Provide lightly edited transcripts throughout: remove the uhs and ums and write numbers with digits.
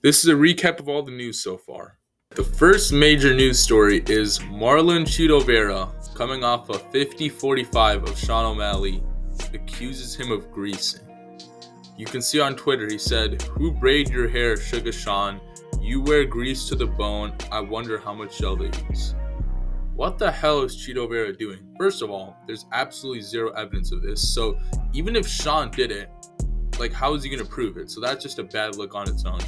This is a recap of all the news so far. The first major news story is Marlon Chito Vera, coming off a 50-45 of Sean O'Malley, accuses him of greasing. You can see on Twitter, he said, "Who braid your hair, Sugar Sean? You wear grease to the bone. I wonder how much gel they use." What the hell is Chito Vera doing? First of all, there's absolutely zero evidence of this. So even if Sean did it, like, how is he going to prove it? So that's just a bad look on its own.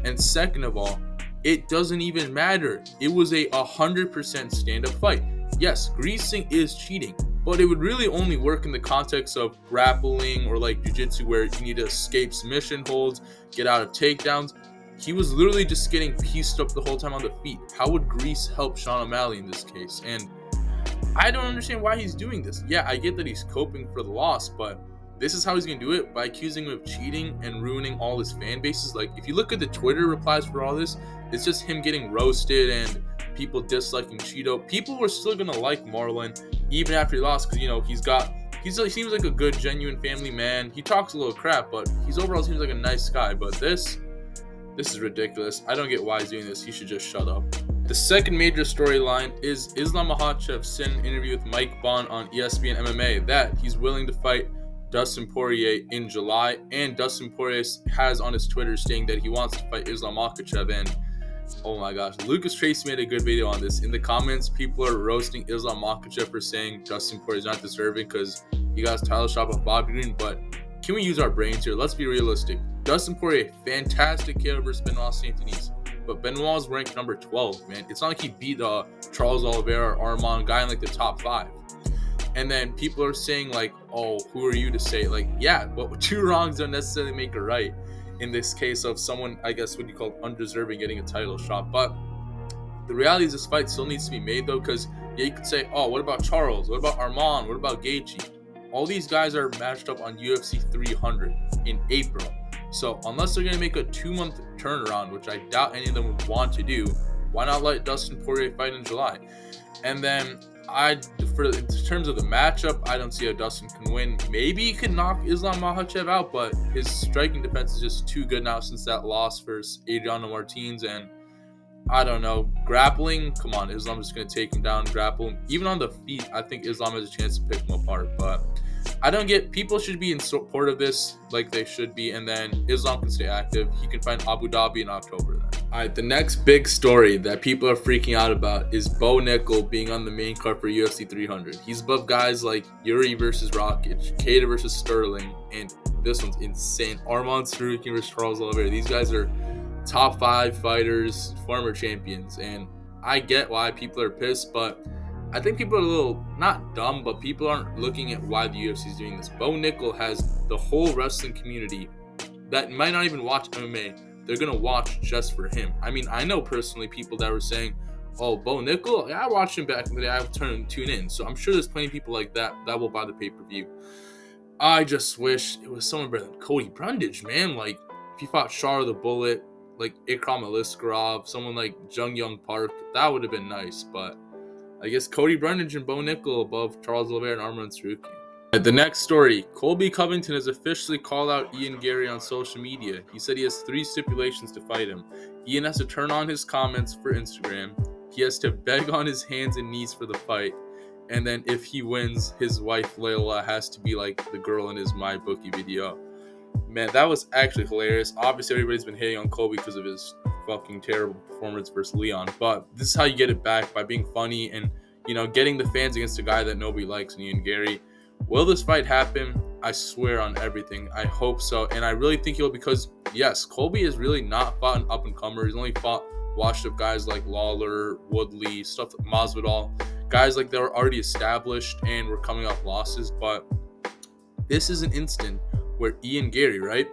And second of all, it doesn't even matter. It was a 100% stand-up fight. Yes, greasing is cheating, but it would really only work in the context of grappling or like jiu-jitsu, where you need to escape submission holds, get out of takedowns. He was literally just getting pieced up the whole time on the feet. How would grease help Sean O'Malley in this case? And I don't understand why he's doing this. Yeah, I get that he's coping for the loss, but this is how he's going to do it, by accusing him of cheating and ruining all his fan bases. Like, if you look at the Twitter replies for all this, it's just him getting roasted and people disliking Chito. People were still going to like Marlon even after he lost, because, you know, he seems like a good, genuine family man. He talks a little crap, but he's overall seems like a nice guy. But this is ridiculous. I don't get why he's doing this. He should just shut up. The second major storyline is Islam Makhachev said in an interview with Mike Bond on ESPN MMA that he's willing to fight Dustin Poirier in July, and Dustin Poirier has on his Twitter saying that he wants to fight Islam Makhachev. And oh my gosh, Lucas Tracy made a good video on this. In the comments, people are roasting Islam Makhachev for saying Dustin Poirier is not deserving because he got his title shot off Bobby Green. But can we use our brains here? Let's be realistic. Dustin Poirier, fantastic KO versus Benoit Saint-Denis, but Benoit is ranked number 12, man. It's not like he beat Charles Oliveira or Armand, guy in like the top 5. And then people are saying like, oh, who are you to say? Like, yeah, but 2 wrongs don't necessarily make a right in this case of someone, I guess, what you call undeserving getting a title shot. But the reality is this fight still needs to be made, though, because yeah, you could say, oh, what about Charles? What about Armand? What about Gaethje? All these guys are matched up on UFC 300 in April. So unless they're going to make a 2-month turnaround, which I doubt any of them would want to do, why not let Dustin Poirier fight in July? And then in terms of the matchup, I don't see how Dustin can win. Maybe he could knock Islam Makhachev out, but his striking defense is just too good now since that loss versus Adriano Martins. And I don't know, grappling, come on, Islam's just going to take him down, grapple him. Even on the feet, I think Islam has a chance to pick him apart. But I don't get, people should be in support of this like they should be, and then Islam can stay active. He can find Abu Dhabi in October then. Alright, the next big story that people are freaking out about is Bo Nickal being on the main card for UFC 300. He's above guys like Yuri versus Rakic, Keita versus Sterling, and this one's insane, Armand Sarukian versus Charles Oliveira. These guys are top 5 fighters, former champions, and I get why people are pissed, but I think people are a little, not dumb, but people aren't looking at why the UFC is doing this. Bo Nickal has the whole wrestling community that might not even watch MMA. They're going to watch just for him. I mean, I know personally people that were saying, oh, Bo Nickal, yeah, I watched him back in the day, I would tune in. So I'm sure there's plenty of people like that will buy the pay-per-view. I just wish it was someone better than Cody Brundage, man. Like, if he fought Shar the Bullet, like Ikram Aliskarov, someone like Jung Young Park, that would have been nice, but I guess Cody Brundage and Bo Nickal above Charles Oliveira and Armand Sarukian. The next story, Colby Covington has officially called out Ian Garry on social media. He said he has 3 stipulations to fight him. Ian has to turn on his comments for Instagram. He has to beg on his hands and knees for the fight. And then if he wins, his wife Layla has to be like the girl in his MyBookie video. Man, that was actually hilarious. Obviously, everybody's been hating on Colby because of his fucking terrible performance versus Leon. But this is how you get it back, by being funny and, you know, getting the fans against a guy that nobody likes, Ian Garry. Will this fight happen? I swear on everything. I hope so. And I really think he'll, because, yes, Colby has really not fought an up-and-comer. He's only fought washed-up guys like Lawler, Woodley, stuff like Masvidal. Guys like that were already established and were coming off losses. But this is an instant where Ian Garry, right?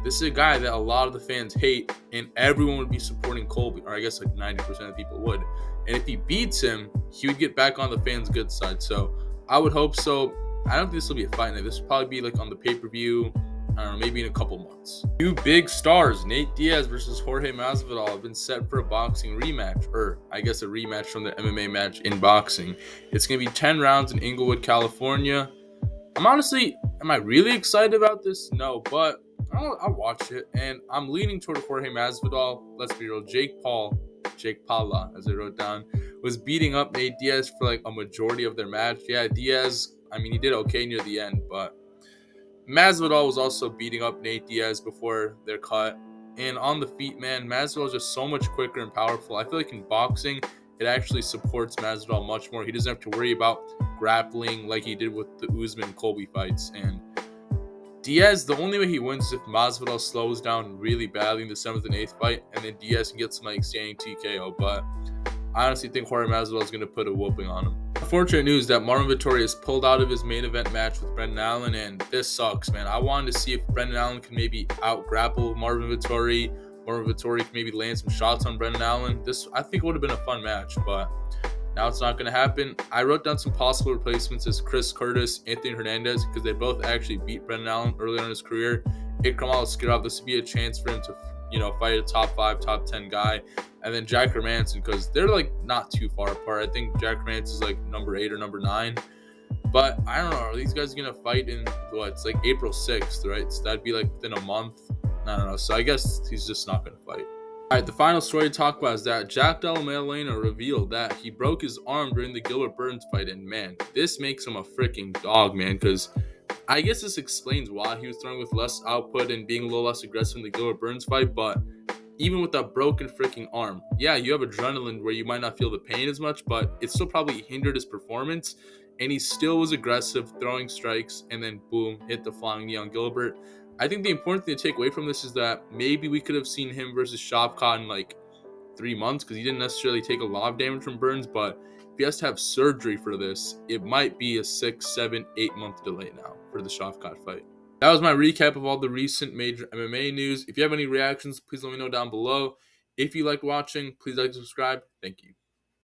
This is a guy that a lot of the fans hate, and everyone would be supporting Colby, or I guess like 90% of people would. And if he beats him, he would get back on the fans' good side. So I would hope so. I don't think this will be a fight night. This will probably be like on the pay-per-view, I don't know, maybe in a couple months. 2 big stars, Nate Diaz versus Jorge Masvidal, have been set for a boxing rematch, or I guess a rematch from the MMA match in boxing. It's going to be 10 rounds in Inglewood, California. Am I really excited about this? No, but I'll watch it, and I'm leaning toward Jorge Masvidal. Let's be real, Jake Paula, as I wrote down, was beating up Nate Diaz for like a majority of their match. Yeah, Diaz, I mean, he did okay near the end, but Masvidal was also beating up Nate Diaz before their cut. And on the feet, man, Masvidal is just so much quicker and powerful. I feel like in boxing, it actually supports Masvidal much more. He doesn't have to worry about grappling like he did with the Usman Colby fights. And Diaz, the only way he wins is if Masvidal slows down really badly in the 7th and 8th fight, and then Diaz can get some like standing TKO. But I honestly think Jorge Masvidal is going to put a whooping on him. Unfortunate news that Marvin Vettori is pulled out of his main event match with Brendan Allen, and this sucks, man. I wanted to see if Brendan Allen can maybe out-grapple Marvin Vettori. Marvin Vettori can maybe land some shots on Brendan Allen. This, I think, would have been a fun match, but now it's not going to happen. I wrote down some possible replacements as Chris Curtis, Anthony Hernandez, because they both actually beat Brendan Allen early on in his career. Ikram Al-Skirov, this would be a chance for him to, fight a top 5, top 10 guy. And then Jack Hermanson, because they're like not too far apart. I think Jack Hermanson is like number 8 or number 9. But I don't know. Are these guys going to fight in what? It's like April 6th, right? So that'd be like within a month. I don't know. So I guess he's just not going to fight. All right, the final story to talk about is that Jack Della Maddalena revealed that he broke his arm during the Gilbert Burns fight. And man, this makes him a freaking dog, man, because I guess this explains why he was throwing with less output and being a little less aggressive in the Gilbert Burns fight. But even with that broken freaking arm, yeah, you have adrenaline where you might not feel the pain as much, but it still probably hindered his performance. And he still was aggressive, throwing strikes, and then boom, hit the flying knee on Gilbert. I think the important thing to take away from this is that maybe we could have seen him versus Shavkat in like 3 months, because he didn't necessarily take a lot of damage from Burns, but if he has to have surgery for this, it might be a 6, 7, 8 month delay now for the Shavkat fight. That was my recap of all the recent major MMA news. If you have any reactions, please let me know down below. If you like watching, please like and subscribe. Thank you.